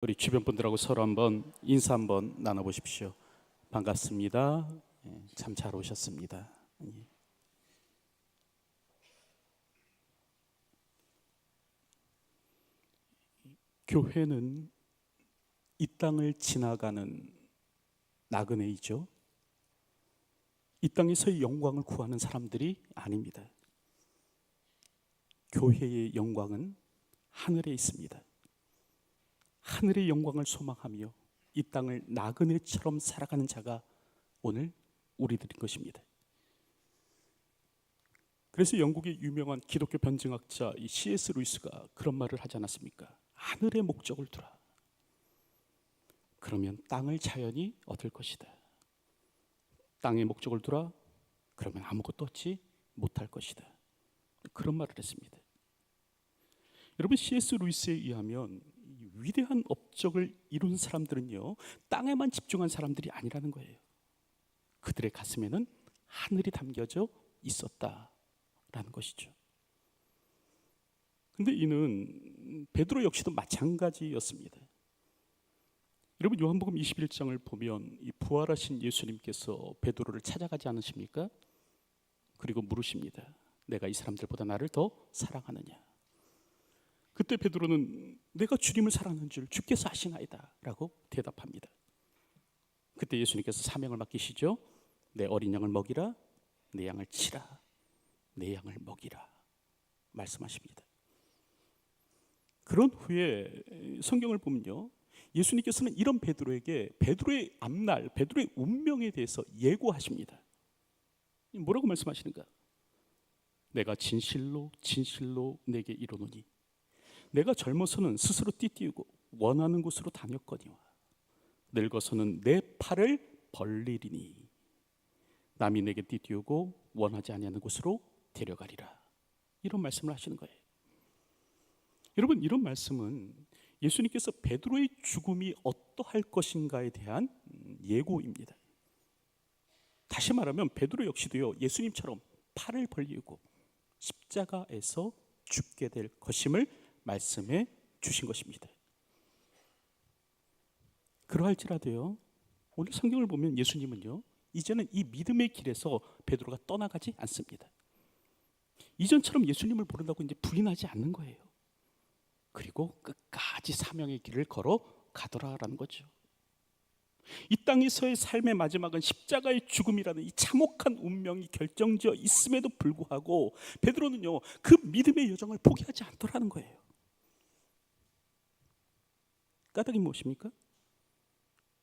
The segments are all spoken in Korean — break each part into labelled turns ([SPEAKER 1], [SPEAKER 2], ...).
[SPEAKER 1] 우리 주변 분들하고 서로 한번 인사 한번 나눠보십시오. 반갑습니다. 참 잘 오셨습니다. 교회는 이 땅을 지나가는 나그네이죠. 이 땅에서의 영광을 구하는 사람들이 아닙니다. 교회의 영광은 하늘에 있습니다. 하늘의 영광을 소망하며 이 땅을 나그네처럼 살아가는 자가 오늘 우리들인 것입니다. 그래서 영국의 유명한 기독교 변증학자 이 C.S. 루이스가 그런 말을 하지 않았습니까? 하늘의 목적을 두라. 그러면 땅을 자연히 얻을 것이다. 땅의 목적을 두라. 그러면 아무것도 얻지 못할 것이다. 그런 말을 했습니다. 여러분, C.S. 루이스에 의하면 이 위대한 업적을 이룬 사람들은요, 땅에만 집중한 사람들이 아니라는 거예요. 그들의 가슴에는 하늘이 담겨져 있었다라는 것이죠. 근데 이는 베드로 역시도 마찬가지였습니다. 여러분, 요한복음 21장을 보면 이 부활하신 예수님께서 베드로를 찾아가지 않으십니까? 그리고 물으십니다. 내가 이 사람들보다 나를 더 사랑하느냐? 그때 베드로는 내가 주님을 사랑하는 줄 주께서 아시나이다 라고 대답합니다. 그때 예수님께서 사명을 맡기시죠. 내 어린 양을 먹이라, 내 양을 치라, 내 양을 먹이라 말씀하십니다. 그런 후에 성경을 보면요, 예수님께서는 이런 베드로에게 베드로의 앞날, 베드로의 운명에 대해서 예고하십니다. 뭐라고 말씀하시는가? 내가 진실로 진실로 내게 이르노니 내가 젊어서는 스스로 띠띠우고 원하는 곳으로 다녔거니와 늙어서는 내 팔을 벌리리니 남이 내게 띠띠우고 원하지 아니하는 곳으로 데려가리라. 이런 말씀을 하시는 거예요. 여러분, 이런 말씀은 예수님께서 베드로의 죽음이 어떠할 것인가에 대한 예고입니다. 다시 말하면 베드로 역시도요, 예수님처럼 팔을 벌리고 십자가에서 죽게 될 것임을 말씀해 주신 것입니다. 그러할지라도요, 오늘 성경을 보면 예수님은요, 이제는 이 믿음의 길에서 베드로가 떠나가지 않습니다. 이전처럼 예수님을 모른다고 이제 부인하지 않는 거예요. 그리고 끝까지 사명의 길을 걸어 가더라라는 거죠. 이 땅에서의 삶의 마지막은 십자가의 죽음이라는 이 참혹한 운명이 결정지어 있음에도 불구하고 베드로는요, 그 믿음의 여정을 포기하지 않더라는 거예요. 까닭이 무엇입니까?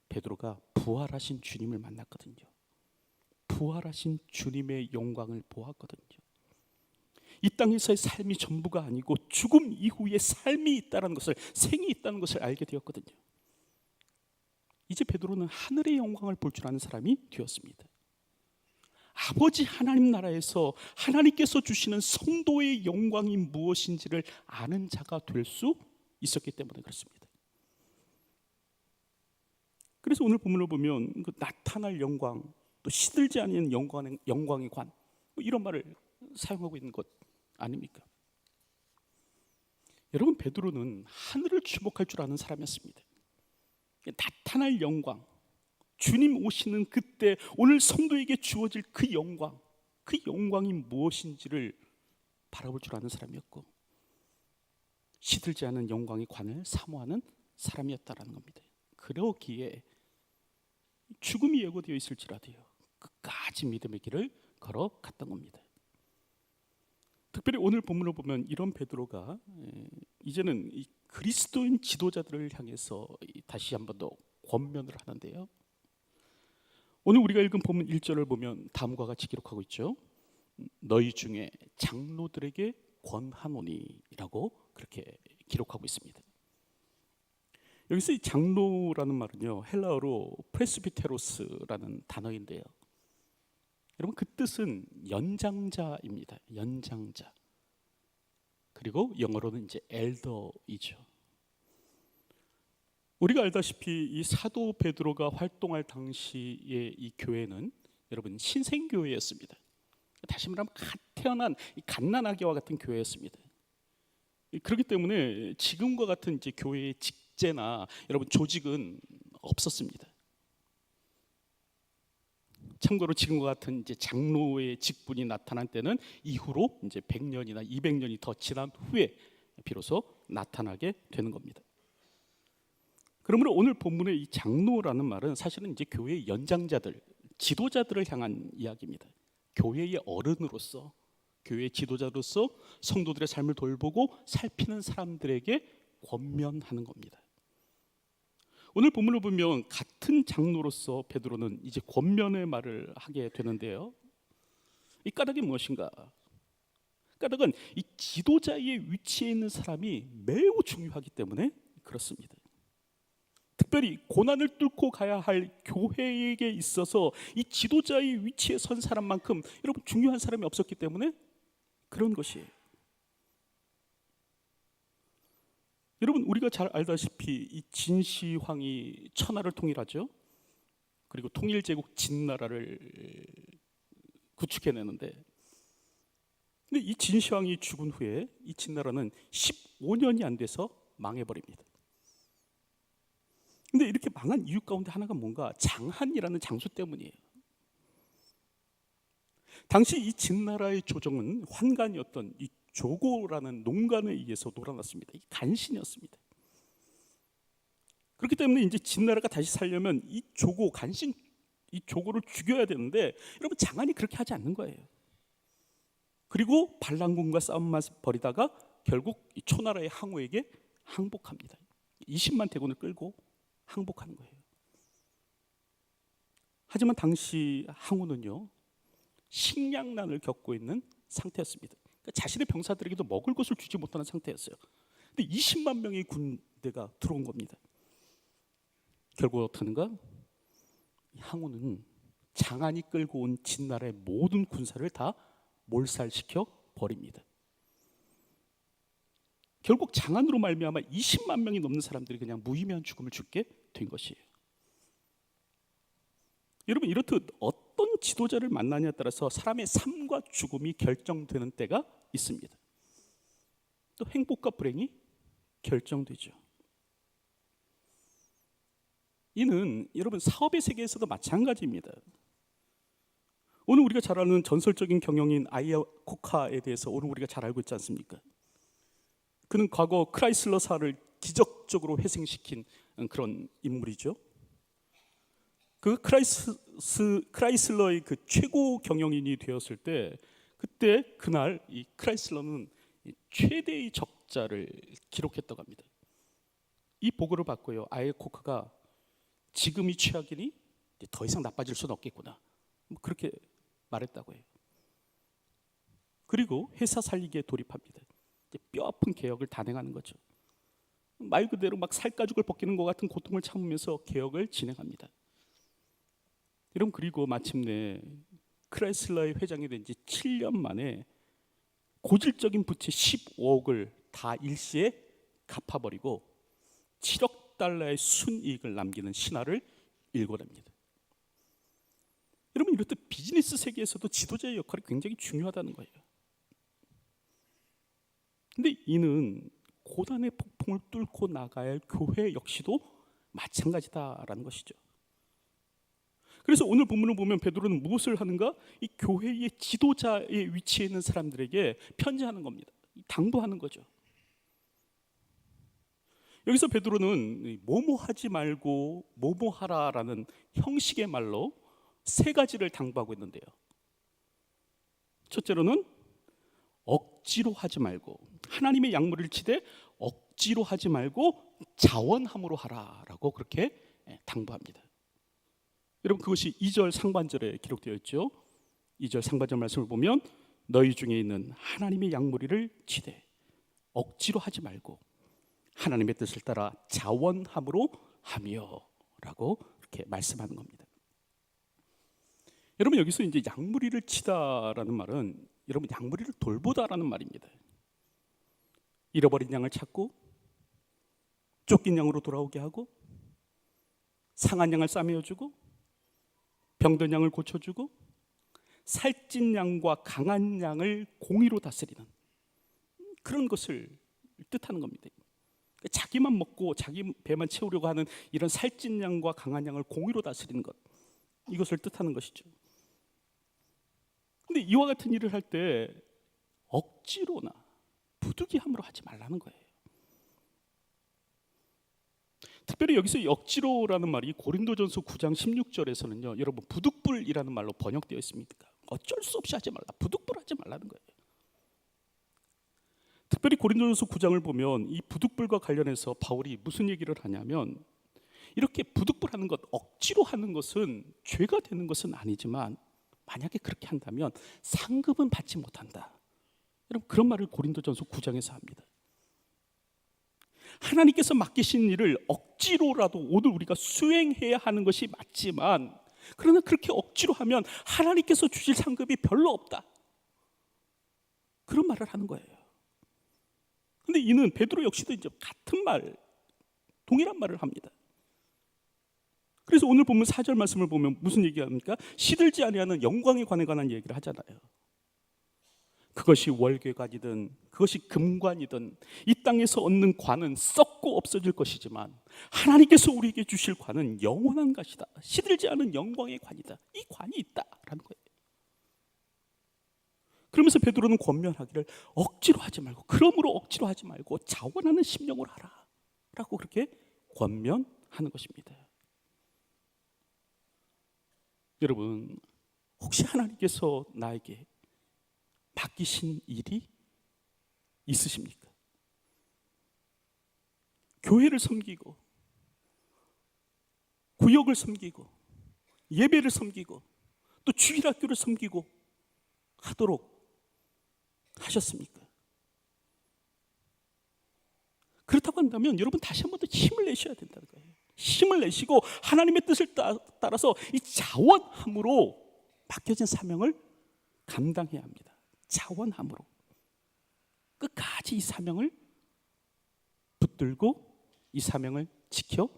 [SPEAKER 1] 베드로가 부활하신 주님을 만났거든요. 부활하신 주님의 영광을 보았거든요. 이 땅에서의 삶이 전부가 아니고 죽음 이후에 삶이 있다는 것을, 생이 있다는 것을 알게 되었거든요. 이제 베드로는 하늘의 영광을 볼 줄 아는 사람이 되었습니다. 아버지 하나님 나라에서 하나님께서 주시는 성도의 영광이 무엇인지를 아는 자가 될 수 있었기 때문에 그렇습니다. 그래서 오늘 본문을 보면 그 나타날 영광, 또 시들지 않는 영광의 관, 이런 말을 사용하고 있는 것 아닙니까? 여러분, 베드로는 하늘을 주목할 줄 아는 사람이었습니다. 나타날 영광, 주님 오시는 그때 오늘 성도에게 주어질 그 영광이 무엇인지를 바라볼 줄 아는 사람이었고, 시들지 않은 영광의 관을 사모하는 사람이었다라는 겁니다. 그러기에 죽음이 예고되어 있을지라도요, 끝까지 믿음의 길을 걸어갔던 겁니다. 특별히 오늘 본문을 보면 이런 베드로가 이제는 이 그리스도인 지도자들을 향해서 다시 한 번 더 권면을 하는데요, 오늘 우리가 읽은 본문 1절을 보면 다음과 같이 기록하고 있죠. 너희 중에 장로들에게 권하노니 라고 그렇게 기록하고 있습니다. 여기서 이 장로라는 말은요, 헬라어로 프레스비테로스라는 단어인데요, 여러분, 그 뜻은 연장자입니다. 연장자. 그리고 영어로는 이제 엘더이죠. 우리가 알다시피 이 사도 베드로가 활동할 당시의 이 교회는 여러분 신생교회였습니다. 다시 말하면 갓 태어난 갓난아기와 같은 교회였습니다. 그렇기 때문에 지금과 같은 이제 교회의 직제나 여러분 조직은 없었습니다. 참고로 지금과 같은 이제 장로의 직분이 나타난 때는 이후로 이제 100년이나 200년이 더 지난 후에 비로소 나타나게 되는 겁니다. 그러므로 오늘 본문의 이 장로라는 말은 사실은 이제 교회의 연장자들, 지도자들을 향한 이야기입니다. 교회의 어른으로서, 교회의 지도자로서 성도들의 삶을 돌보고 살피는 사람들에게 권면하는 겁니다. 오늘 본문을 보면 같은 장로로서 베드로는 이제 권면의 말을 하게 되는데요. 이 까닭이 무엇인가? 까닭은 이 지도자의 위치에 있는 사람이 매우 중요하기 때문에 그렇습니다. 특별히 고난을 뚫고 가야 할 교회에게 있어서 이 지도자의 위치에 선 사람만큼 여러분 중요한 사람이 없었기 때문에 그런 것이에요. 여러분 우리가 잘 알다시피 이 진시황이 천하를 통일하죠. 그리고 통일제국 진나라를 구축해내는데, 근데 이 진시황이 죽은 후에 이 진나라는 15년이 안 돼서 망해버립니다. 근데 이렇게 망한 이유 가운데 하나가 뭔가 장한이라는 장수 때문이에요. 당시 이 진나라의 조정은 환관이었던 이 조고라는 농간에 의해서 놀아났습니다. 이 간신이었습니다. 그렇기 때문에 이제 진나라가 다시 살려면 이 조고 간신, 이 조고를 죽여야 되는데 여러분 장한이 그렇게 하지 않는 거예요. 그리고 반란군과 싸움만 벌이다가 결국 이 초나라의 항우에게 항복합니다. 20만 대군을 끌고 항복하는 거예요. 하지만 당시 항우는요 식량난을 겪고 있는 상태였습니다. 그러니까 자신의 병사들에게도 먹을 것을 주지 못하는 상태였어요. 근데 20만 명의 군대가 들어온 겁니다. 결국 어떻게 하는가? 항우는 장한이 끌고 온 진나라의 모든 군사를 다 몰살시켜 버립니다. 결국 장한으로 말미암아 20만 명이 넘는 사람들이 그냥 무의미한 죽음을 죽게 된 것이에요. 여러분 이렇듯 어떤 지도자를 만나냐에 따라서 사람의 삶과 죽음이 결정되는 때가 있습니다. 또 행복과 불행이 결정되죠. 이는 여러분 사업의 세계에서도 마찬가지입니다. 오늘 우리가 잘 아는 전설적인 경영인 아이아코카에 대해서 오늘 우리가 잘 알고 있지 않습니까? 그는 과거 크라이슬러사를 기적적으로 회생시킨 그런 인물이죠. 그 크라이슬러의 그 최고 경영인이 되었을 때, 그때 그날 이 크라이슬러는 최대의 적자를 기록했다고 합니다. 이 보고를 받고요, 아이아코카가 지금이 최악이니 더 이상 나빠질 수는 없겠구나, 그렇게 말했다고 해요. 그리고 회사 살리기에 돌입합니다. 뼈아픈 개혁을 단행하는 거죠. 말 그대로 막 살가죽을 벗기는 것 같은 고통을 참으면서 개혁을 진행합니다. 여러분 그리고 마침내 크라이슬러의 회장이 된 지 7년 만에 고질적인 부채 15억을 다 일시에 갚아버리고 7억 달러의 순이익을 남기는 신화를 일궈냅니다. 여러분 이렇듯 비즈니스 세계에서도 지도자의 역할이 굉장히 중요하다는 거예요. 근데 이는 고난의 폭풍을 뚫고 나가야 할 교회 역시도 마찬가지다라는 것이죠. 그래서 오늘 본문을 보면 베드로는 무엇을 하는가? 이 교회의 지도자의 위치에 있는 사람들에게 편지하는 겁니다. 당부하는 거죠. 여기서 베드로는 뭐뭐 하지 말고 뭐뭐 하라라는 형식의 말로 세 가지를 당부하고 있는데요. 첫째로는 억지로 하지 말고, 하나님의 약물을 치되 억지로 하지 말고 자원함으로 하라라고 그렇게 당부합니다. 여러분 그것이 2절 상반절에 기록되어 있죠. 2절 상반절 말씀을 보면 너희 중에 있는 하나님의 약물을 치되 억지로 하지 말고 하나님의 뜻을 따라 자원함으로 하며 라고 이렇게 말씀하는 겁니다. 여러분 여기서 이제 양무리를 치다라는 말은 여러분 양무리를 돌보다라는 말입니다. 잃어버린 양을 찾고 쫓긴 양으로 돌아오게 하고 상한 양을 싸매어주고 병든 양을 고쳐주고 살찐 양과 강한 양을 공의로 다스리는 그런 것을 뜻하는 겁니다. 자기만 먹고 자기 배만 채우려고 하는 이런 살찐 양과 강한 양을 공의로 다스리는 것, 이것을 뜻하는 것이죠. 근데 이와 같은 일을 할 때 억지로나 부득이함으로 하지 말라는 거예요. 특별히 여기서 억지로라는 말이 고린도전서 9장 16절에서는요, 여러분 부득불이라는 말로 번역되어 있습니다. 어쩔 수 없이 하지 말라, 부득불하지 말라는 거예요. 특별히 고린도전서 9장을 보면 이 부득불과 관련해서 바울이 무슨 얘기를 하냐면, 이렇게 부득불하는 것, 억지로 하는 것은 죄가 되는 것은 아니지만 만약에 그렇게 한다면 상급은 받지 못한다. 여러분 그런 말을 고린도전서 9장에서 합니다. 하나님께서 맡기신 일을 억지로라도 오늘 우리가 수행해야 하는 것이 맞지만, 그러나 그렇게 억지로 하면 하나님께서 주실 상급이 별로 없다, 그런 말을 하는 거예요. 근데 이는 베드로 역시도 이제 같은 말, 동일한 말을 합니다. 그래서 오늘 보면 4절 말씀을 보면 무슨 얘기합니까? 시들지 아니하는 영광에 관한 얘기를 하잖아요. 그것이 월궤관이든 그것이 금관이든 이 땅에서 얻는 관은 썩고 없어질 것이지만 하나님께서 우리에게 주실 관은 영원한 것이다. 시들지 않은 영광의 관이다. 이 관이 있다라는 거예요. 그러면서 베드로는 권면하기를 억지로 하지 말고, 그러므로 억지로 하지 말고 자원하는 심령으로 하라 라고 그렇게 권면하는 것입니다. 여러분, 혹시 하나님께서 나에게 맡기신 일이 있으십니까? 교회를 섬기고 구역을 섬기고 예배를 섬기고 또 주일학교를 섬기고 하도록 하셨습니까? 그렇다고 한다면 여러분 다시 한 번 더 힘을 내셔야 된다는 거예요. 힘을 내시고 하나님의 뜻을 따라서 이 자원함으로 맡겨진 사명을 감당해야 합니다. 자원함으로 끝까지 이 사명을 붙들고 이 사명을 지켜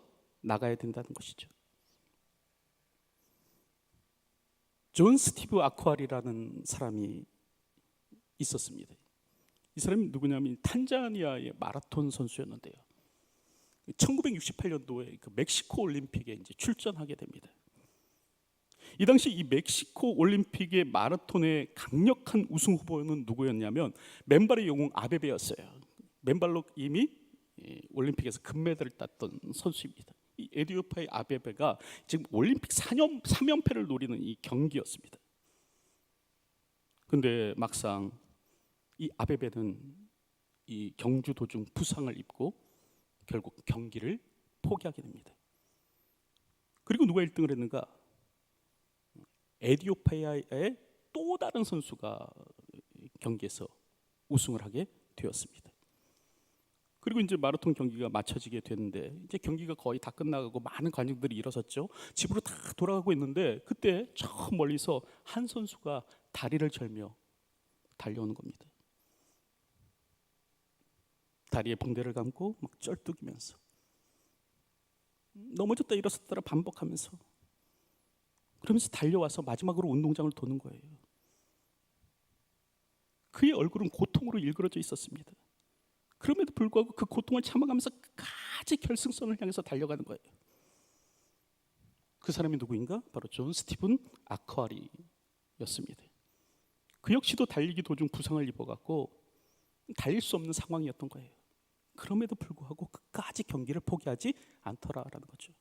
[SPEAKER 1] 나가야 된다는 것이죠. 존 스티브 아쿠아리라는 사람이 있었습니다. 이 사람이 누구냐면 탄자니아의 마라톤 선수였는데요, 1968년도에 그 멕시코 올림픽에 이제 출전하게 됩니다. 이 당시 이 멕시코 올림픽의 마라톤의 강력한 우승 후보는 누구였냐면 맨발의 영웅 아베베였어요. 맨발로 이미 올림픽에서 금메달을 땄던 선수입니다. 이 에티오피아의 아베베가 지금 올림픽 3연패를 노리는 이 경기였습니다. 근데 막상 이 아베베는 이 경주 도중 부상을 입고 결국 경기를 포기하게 됩니다. 그리고 누가 1등을 했는가? 에티오피아의 또 다른 선수가 경기에서 우승을 하게 되었습니다. 그리고 이제 마라톤 경기가 마쳐지게 됐는데 이제 경기가 거의 다 끝나가고 많은 관중들이 일어섰죠. 집으로 다 돌아가고 있는데 그때 저 멀리서 한 선수가 다리를 절며 달려오는 겁니다. 다리에 붕대를 감고 막 쩔뚝이면서 넘어졌다 일어섰다를 반복하면서, 그러면서 달려와서 마지막으로 운동장을 도는 거예요. 그의 얼굴은 고통으로 일그러져 있었습니다. 그럼에도 불구하고 그 고통을 참아가면서 끝까지 결승선을 향해서 달려가는 거예요. 그 사람이 누구인가? 바로 존 스티븐 아쿠아리였습니다. 그 역시도 달리기 도중 부상을 입어갖고 달릴 수 없는 상황이었던 거예요. 그럼에도 불구하고 끝까지 경기를 포기하지 않더라라는 거죠.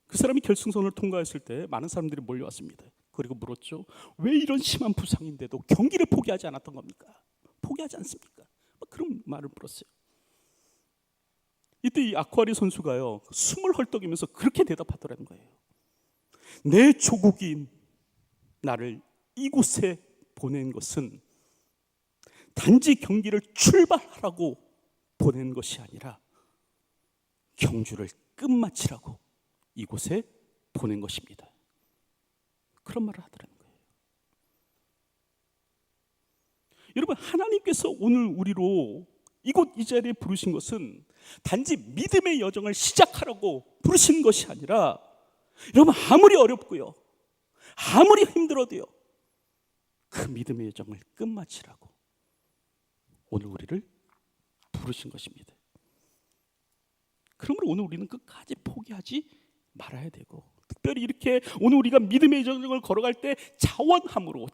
[SPEAKER 1] 그 사람이 결승선을 통과했을 때 많은 사람들이 몰려왔습니다. 그리고 물었죠. 왜 이런 심한 부상인데도 경기를 포기하지 않았던 겁니까? 포기하지 않습니까? 그런 말을 물었어요. 이때 이 아쿠아리 선수가요, 숨을 헐떡이면서 그렇게 대답하더라는 거예요. 내 조국인 나를 이곳에 보낸 것은 단지 경기를 출발하라고 보낸 것이 아니라 경주를 끝마치라고 이곳에 보낸 것입니다. 그런 말을 하더라는 거예요. 여러분, 하나님께서 오늘 우리로 이곳 이 자리에 부르신 것은 단지 믿음의 여정을 시작하라고 부르신 것이 아니라, 여러분 아무리 어렵고요, 아무리 힘들어도요, 그 믿음의 여정을 끝마치라고 오늘 우리를 부르신 것입니다. 그러므로 오늘 우리는 끝까지 포기하지 말아야 되고, 특별히 이렇게 오늘 우리가 믿음의 여정을 걸어갈 때 자원함으로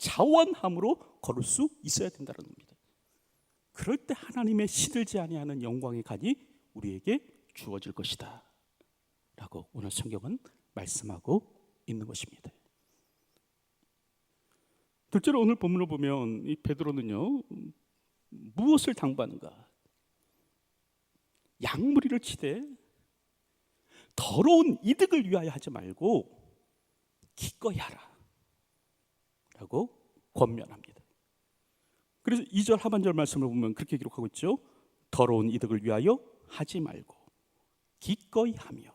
[SPEAKER 1] 걸을 수 있어야 된다는 겁니다. 그럴 때 하나님의 시들지 아니하는 영광의 간이 우리에게 주어질 것이다 라고 오늘 성경은 말씀하고 있는 것입니다. 둘째로 오늘 본문을 보면 이 베드로는요, 무엇을 당부하는가? 양무리를 치되 더러운 이득을 위하여 하지 말고 기꺼이 하라 라고 권면합니다. 그래서 2절 하반절 말씀을 보면 그렇게 기록하고 있죠. 더러운 이득을 위하여 하지 말고 기꺼이 하며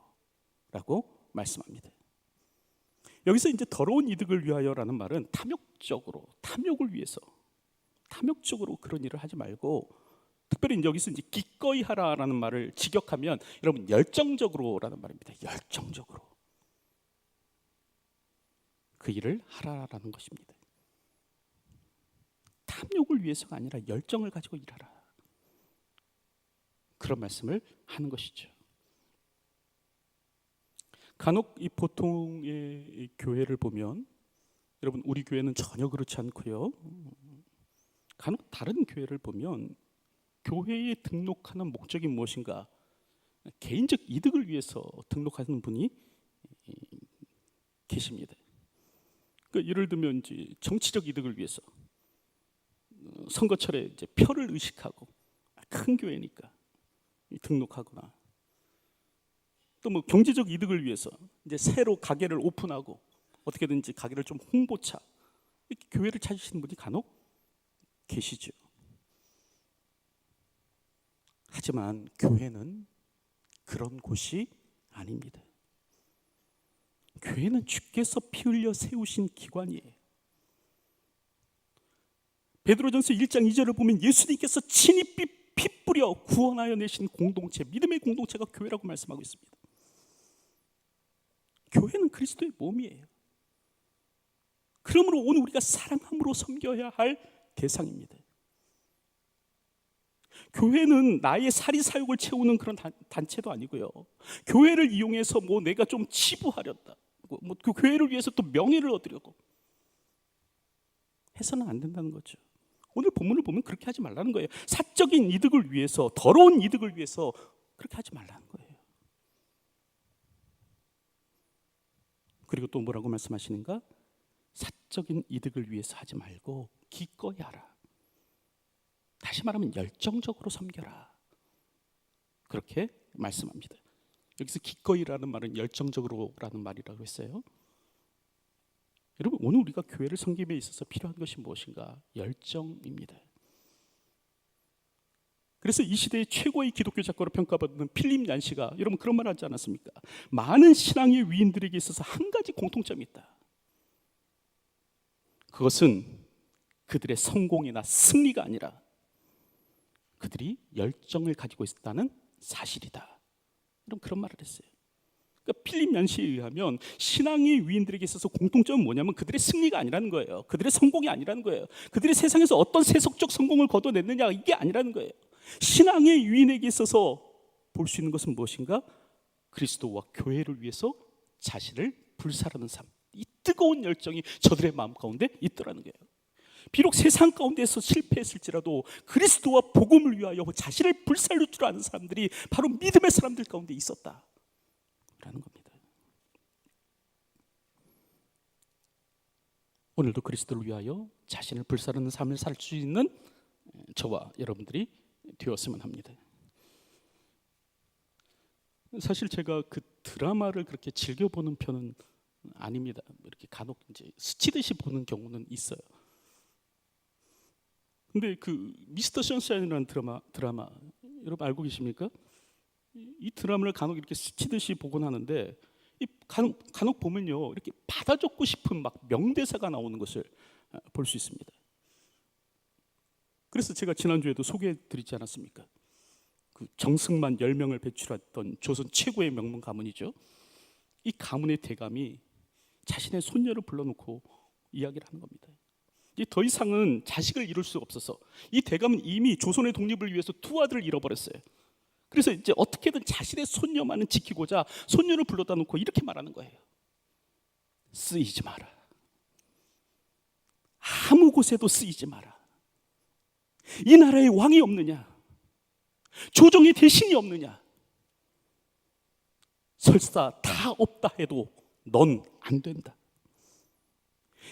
[SPEAKER 1] 라고 말씀합니다. 여기서 이제 더러운 이득을 위하여라는 말은 탐욕을 위해서 탐욕적으로 그런 일을 하지 말고, 특별히 여기서 이제 기꺼이 하라라는 말을 직역하면 여러분 열정적으로라는 말입니다. 열정적으로 그 일을 하라라는 것입니다. 탐욕을 위해서가 아니라 열정을 가지고 일하라, 그런 말씀을 하는 것이죠. 간혹 이 보통의 교회를 보면, 여러분 우리 교회는 전혀 그렇지 않고요, 간혹 다른 교회를 보면 교회에 등록하는 목적이 무엇인가, 개인적 이득을 위해서 등록하는 분이 계십니다. 그러니까 예를 들면 이제 정치적 이득을 위해서 선거철에 이제 표를 의식하고 큰 교회니까 등록하거나, 또 뭐 경제적 이득을 위해서 이제 새로 가게를 오픈하고 어떻게든지 가게를 좀 홍보차, 이렇게 교회를 찾으시는 분이 간혹 계시죠. 하지만 교회는 그런 곳이 아닙니다. 교회는 주께서 피 흘려 세우신 기관이에요. 베드로전서 1장 2절을 보면 예수님께서 친히 피 뿌려 구원하여 내신 공동체, 믿음의 공동체가 교회라고 말씀하고 있습니다. 교회는 그리스도의 몸이에요. 그러므로 오늘 우리가 사랑함으로 섬겨야 할 대상입니다. 교회는 나의 사리사욕을 채우는 그런 단체도 아니고요, 교회를 이용해서 뭐 내가 좀 치부하렸다, 뭐 그 교회를 위해서 또 명예를 얻으려고 해서는 안 된다는 거죠. 오늘 본문을 보면 그렇게 하지 말라는 거예요. 사적인 이득을 위해서, 더러운 이득을 위해서 그렇게 하지 말라는 거예요. 그리고 또 뭐라고 말씀하시는가? 사적인 이득을 위해서 하지 말고 기꺼이 하라. 다시 말하면 열정적으로 섬겨라, 그렇게 말씀합니다. 여기서 기꺼이라는 말은 열정적으로라는 말이라고 했어요. 여러분 오늘 우리가 교회를 섬김에 있어서 필요한 것이 무엇인가? 열정입니다. 그래서 이 시대의 최고의 기독교 작가로 평가받는 필립 얀시가 여러분 그런 말 하지 않았습니까? 많은 신앙의 위인들에게 있어서 한 가지 공통점이 있다. 그것은 그들의 성공이나 승리가 아니라 그들이 열정을 가지고 있었다는 사실이다. 이런 그런 말을 했어요. 그러니까 필립 얀시에 의하면 신앙의 위인들에게 있어서 공통점은 뭐냐면 그들의 승리가 아니라는 거예요. 그들의 성공이 아니라는 거예요. 그들이 세상에서 어떤 세속적 성공을 거둬냈느냐, 이게 아니라는 거예요. 신앙의 위인에게 있어서 볼 수 있는 것은 무엇인가? 그리스도와 교회를 위해서 자신을 불사르는 삶, 이 뜨거운 열정이 저들의 마음 가운데 있더라는 거예요. 비록 세상 가운데서 실패했을지라도 그리스도와 복음을 위하여 자신을 불살릴 줄 아는 사람들이 바로 믿음의 사람들 가운데 있었다라는 겁니다. 오늘도 그리스도를 위하여 자신을 불사르는 삶을 살 수 있는 저와 여러분들이 되었으면 합니다. 사실 제가 그 드라마를 그렇게 즐겨보는 편은 아닙니다. 이렇게 간혹 이제 스치듯이 보는 경우는 있어요. 근데 그 미스터 선샤인이라는 드라마 여러분 알고 계십니까? 이 드라마를 간혹 이렇게 스치듯이 보곤 하는데, 이 간혹 보면요, 이렇게 받아 적고 싶은 막 명대사가 나오는 것을 볼 수 있습니다. 그래서 제가 지난주에도 소개해드리지 않았습니까? 그 정승만 10명을 배출했던 조선 최고의 명문 가문이죠. 이 가문의 대감이 자신의 손녀를 불러놓고 이야기를 하는 겁니다. 이제 더 이상은 자식을 이룰 수가 없어서 이 대감은 이미 조선의 독립을 위해서 두 아들을 잃어버렸어요. 그래서 이제 어떻게든 자신의 손녀만은 지키고자 손녀를 불러다 놓고 이렇게 말하는 거예요. 쓰이지 마라. 아무 곳에도 쓰이지 마라. 이 나라에 왕이 없느냐? 조정의 대신이 없느냐? 설사 다 없다 해도 넌 안 된다.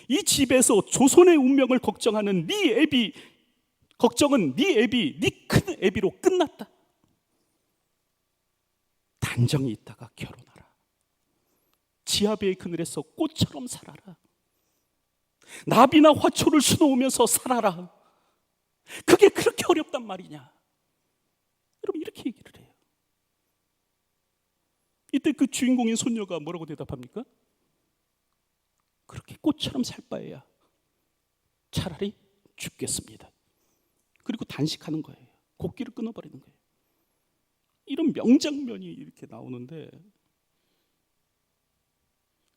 [SPEAKER 1] 이 집에서 조선의 운명을 걱정하는 네 애비 걱정은 네 애비, 네 큰 애비로 끝났다. 단정히 있다가 결혼하라. 지하배의 그늘에서 꽃처럼 살아라. 나비나 화초를 수놓으면서 살아라. 그게 그렇게 어렵단 말이냐? 여러분 이렇게 얘기를 해요. 이때 그 주인공인 손녀가 뭐라고 대답합니까? 그렇게 꽃처럼 살 바에야 차라리 죽겠습니다. 그리고 단식하는 거예요. 곡기를 끊어버리는 거예요. 이런 명장면이 이렇게 나오는데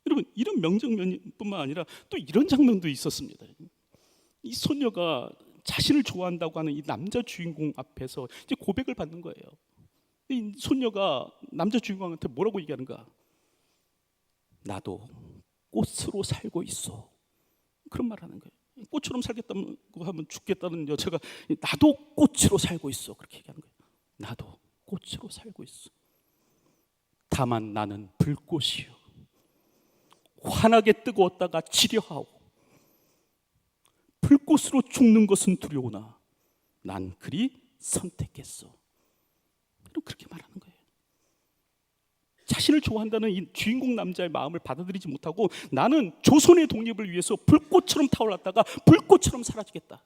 [SPEAKER 1] 여러분 이런 명장면뿐만 아니라 또 이런 장면도 있었습니다. 이 손녀가 자신을 좋아한다고 하는 이 남자 주인공 앞에서 이제 고백을 받는 거예요. 이 손녀가 남자 주인공한테 뭐라고 얘기하는가? 나도 꽃으로 살고 있어. 그런 말 하는 거예요. 꽃처럼 살겠다고 하면 죽겠다는 여자가 나도 꽃으로 살고 있어. 그렇게 얘기하는 거예요. 나도 꽃으로 살고 있어. 다만 나는 불꽃이요. 환하게 뜨거웠다가 지려하오. 불꽃으로 죽는 것은 두려우나 난 그리 선택했어. 그렇게 말하는 거예요. 자신을 좋아한다는 이 주인공 남자의 마음을 받아들이지 못하고 나는 조선의 독립을 위해서 불꽃처럼 타올랐다가 불꽃처럼 사라지겠다.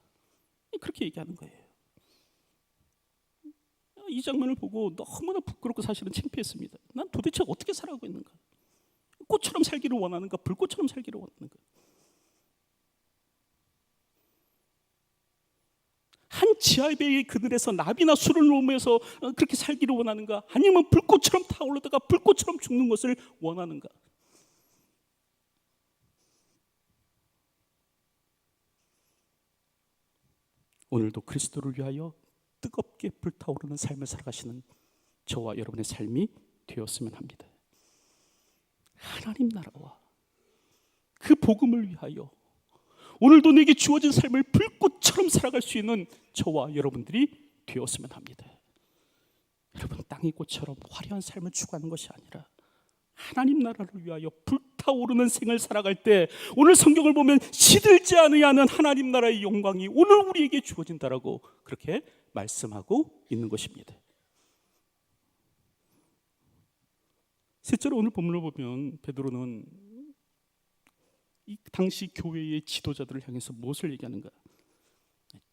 [SPEAKER 1] 그렇게 얘기하는 거예요. 이 장면을 보고 너무나 부끄럽고 사실은 창피했습니다. 난 도대체 어떻게 살아가고 있는가? 꽃처럼 살기를 원하는가? 불꽃처럼 살기를 원하는가? 한 지하배의 그늘에서 나비나 술을 놓으면서 그렇게 살기를 원하는가? 아니면 불꽃처럼 타오르다가 불꽃처럼 죽는 것을 원하는가? 오늘도 그리스도를 위하여 뜨겁게 불타오르는 삶을 살아가시는 저와 여러분의 삶이 되었으면 합니다. 하나님 나라와 그 복음을 위하여 오늘도 내게 주어진 삶을 불꽃처럼 살아갈 수 있는 저와 여러분들이 되었으면 합니다. 여러분 땅의 꽃처럼 화려한 삶을 추구하는 것이 아니라 하나님 나라를 위하여 불타오르는 생을 살아갈 때 오늘 성경을 보면 시들지 않으야하는 하나님 나라의 영광이 오늘 우리에게 주어진다라고 그렇게 말씀하고 있는 것입니다. 셋째로 오늘 본문을 보면 베드로는 이 당시 교회의 지도자들을 향해서 무엇을 얘기하는가?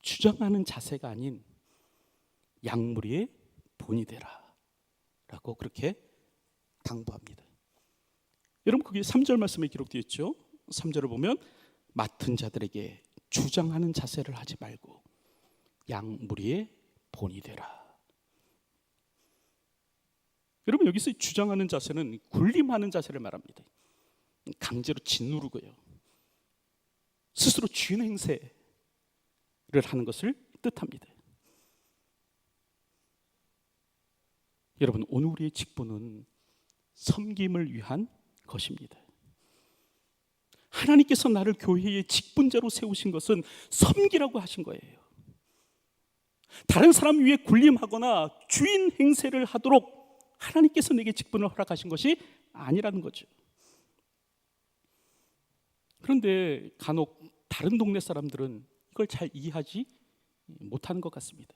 [SPEAKER 1] 주장하는 자세가 아닌 양무리의 본이 되라 라고 그렇게 당부합니다. 여러분 그게 3절 말씀에 기록되어 있죠. 3절을 보면 맡은 자들에게 주장하는 자세를 하지 말고 양무리의 본이 되라. 여러분 여기서 주장하는 자세는 군림하는 자세를 말합니다. 강제로 짓누르고요. 스스로 주인 행세를 하는 것을 뜻합니다. 여러분 오늘 우리의 직분은 섬김을 위한 것입니다. 하나님께서 나를 교회의 직분자로 세우신 것은 섬기라고 하신 거예요. 다른 사람 위에 군림하거나 주인 행세를 하도록 하나님께서 내게 직분을 허락하신 것이 아니라는 거죠. 그런데 간혹 다른 동네 사람들은 이걸 잘 이해하지 못하는 것 같습니다.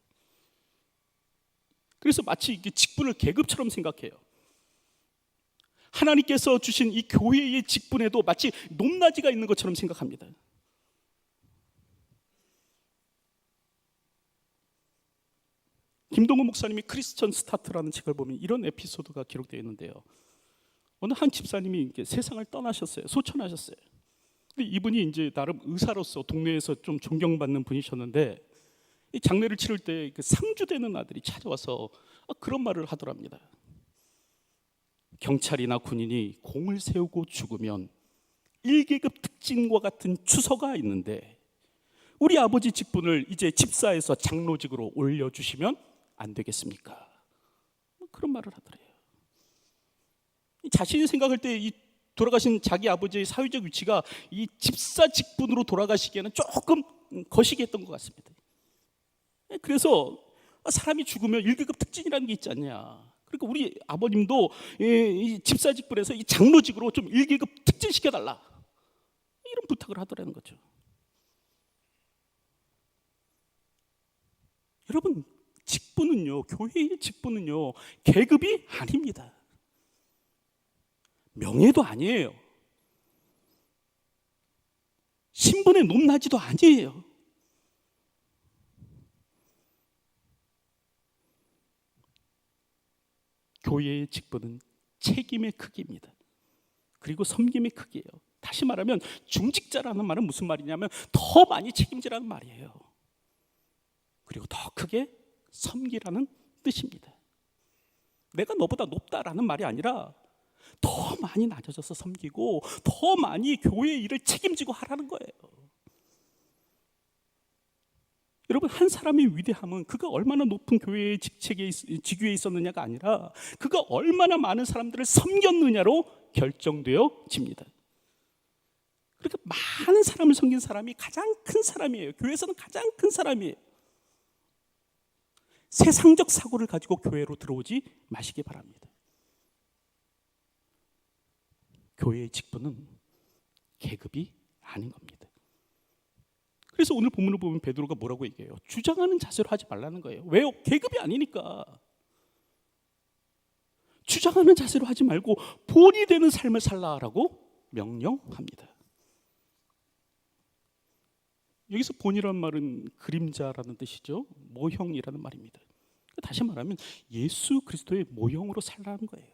[SPEAKER 1] 그래서 마치 이게 직분을 계급처럼 생각해요. 하나님께서 주신 이 교회의 직분에도 마치 높낮이가 있는 것처럼 생각합니다. 김동훈 목사님이 크리스천 스타트라는 책을 보면 이런 에피소드가 기록되어 있는데요. 어느 한 집사님이 이렇게 세상을 떠나셨어요. 소천하셨어요. 근데 이분이 이제 나름 의사로서 동네에서 좀 존경받는 분이셨는데 이 장례를 치를 때 그 상주되는 아들이 찾아와서 그런 말을 하더랍니다. 경찰이나 군인이 공을 세우고 죽으면 1계급 특징과 같은 추서가 있는데 우리 아버지 직분을 이제 집사에서 장로직으로 올려주시면 안 되겠습니까? 그런 말을 하더래요. 자신이 생각할 때 이 돌아가신 자기 아버지의 사회적 위치가 이 집사 직분으로 돌아가시기에는 조금 거시기했던 것 같습니다. 그래서 사람이 죽으면 1계급 특진이라는 게 있지 않냐. 그러니까 우리 아버님도 이 집사 직분에서 이 장로직으로 좀 1계급 특진시켜달라, 이런 부탁을 하더라는 거죠. 여러분, 직분은요, 교회의 직분은요, 계급이 아닙니다. 명예도 아니에요. 신분의 높낮이도 아니에요. 교회의 직분은 책임의 크기입니다. 그리고 섬김의 크기예요. 다시 말하면 중직자라는 말은 무슨 말이냐면 더 많이 책임지라는 말이에요. 그리고 더 크게 섬기라는 뜻입니다. 내가 너보다 높다라는 말이 아니라 더 많이 낮아져서 섬기고 더 많이 교회의 일을 책임지고 하라는 거예요. 여러분, 한 사람의 위대함은 그가 얼마나 높은 교회의 직위에 있었느냐가 아니라 그가 얼마나 많은 사람들을 섬겼느냐로 결정되어집니다. 그러니까 많은 사람을 섬긴 사람이 가장 큰 사람이에요. 교회에서는 가장 큰 사람이에요. 세상적 사고를 가지고 교회로 들어오지 마시기 바랍니다. 교회의 직분은 계급이 아닌 겁니다. 그래서 오늘 본문을 보면 베드로가 뭐라고 얘기해요? 주장하는 자세로 하지 말라는 거예요. 왜요? 계급이 아니니까. 주장하는 자세로 하지 말고 본이 되는 삶을 살라라고 명령합니다. 여기서 본이라는 말은 그림자라는 뜻이죠. 모형이라는 말입니다. 다시 말하면 예수 그리스도의 모형으로 살라는 거예요.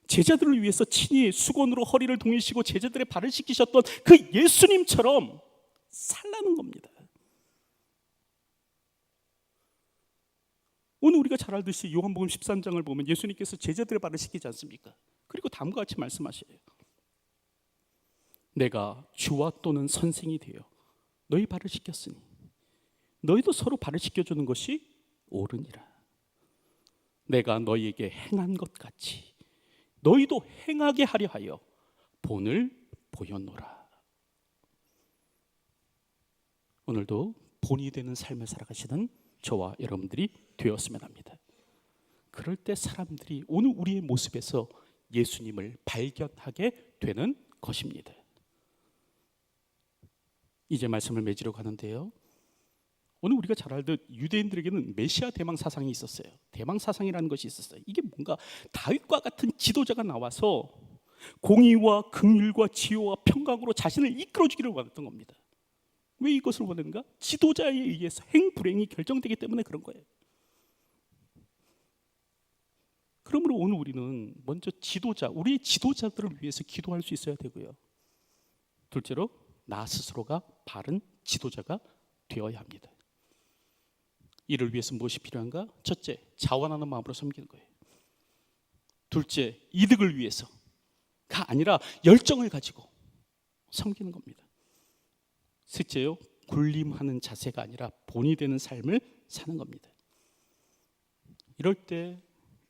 [SPEAKER 1] 제자들을 위해서 친히 수건으로 허리를 동이시고 제자들의 발을 씻기셨던 그 예수님처럼 살라는 겁니다. 오늘 우리가 잘 알듯이 요한복음 13장을 보면 예수님께서 제자들의 발을 씻기지 않습니까? 그리고 다음과 같이 말씀하셔요. 내가 주와 또는 선생이 되어 너희 발을 씻겼으니 너희도 서로 발을 씻겨주는 것이 옳으니라. 내가 너희에게 행한 것 같이 너희도 행하게 하려 하여 본을 보였노라. 오늘도 본이 되는 삶을 살아가시는 저와 여러분들이 되었으면 합니다. 그럴 때 사람들이 오늘 우리의 모습에서 예수님을 발견하게 되는 것입니다. 이제 말씀을 맺으려고 하는데요, 오늘 우리가 잘 알듯 유대인들에게는 메시아 대망 사상이 있었어요. 대망 사상이라는 것이 있었어요. 이게 뭔가 다윗과 같은 지도자가 나와서 공의와 긍휼과 지혜와 평강으로 자신을 이끌어주기를 원했던 겁니다. 왜 이것을 원했는가? 지도자에 의해서 행불행이 결정되기 때문에 그런 거예요. 그러므로 오늘 우리는 먼저 지도자, 우리의 지도자들을 위해서 기도할 수 있어야 되고요, 둘째로 나 스스로가 바른 지도자가 되어야 합니다. 이를 위해서 무엇이 필요한가? 첫째, 자원하는 마음으로 섬기는 거예요. 둘째, 이득을 위해서가 아니라 열정을 가지고 섬기는 겁니다. 셋째요, 군림하는 자세가 아니라 본이 되는 삶을 사는 겁니다. 이럴 때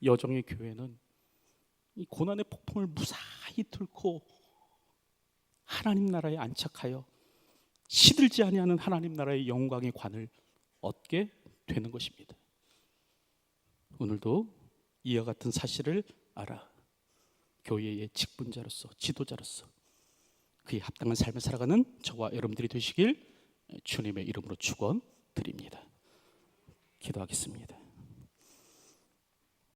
[SPEAKER 1] 여정의 교회는 이 고난의 폭풍을 무사히 뚫고 하나님 나라에 안착하여 시들지 아니하는 하나님 나라의 영광의 관을 얻게 되는 것입니다. 오늘도 이와 같은 사실을 알아 교회의 직분자로서, 지도자로서 그에 합당한 삶을 살아가는 저와 여러분들이 되시길 주님의 이름으로 축원드립니다. 기도하겠습니다.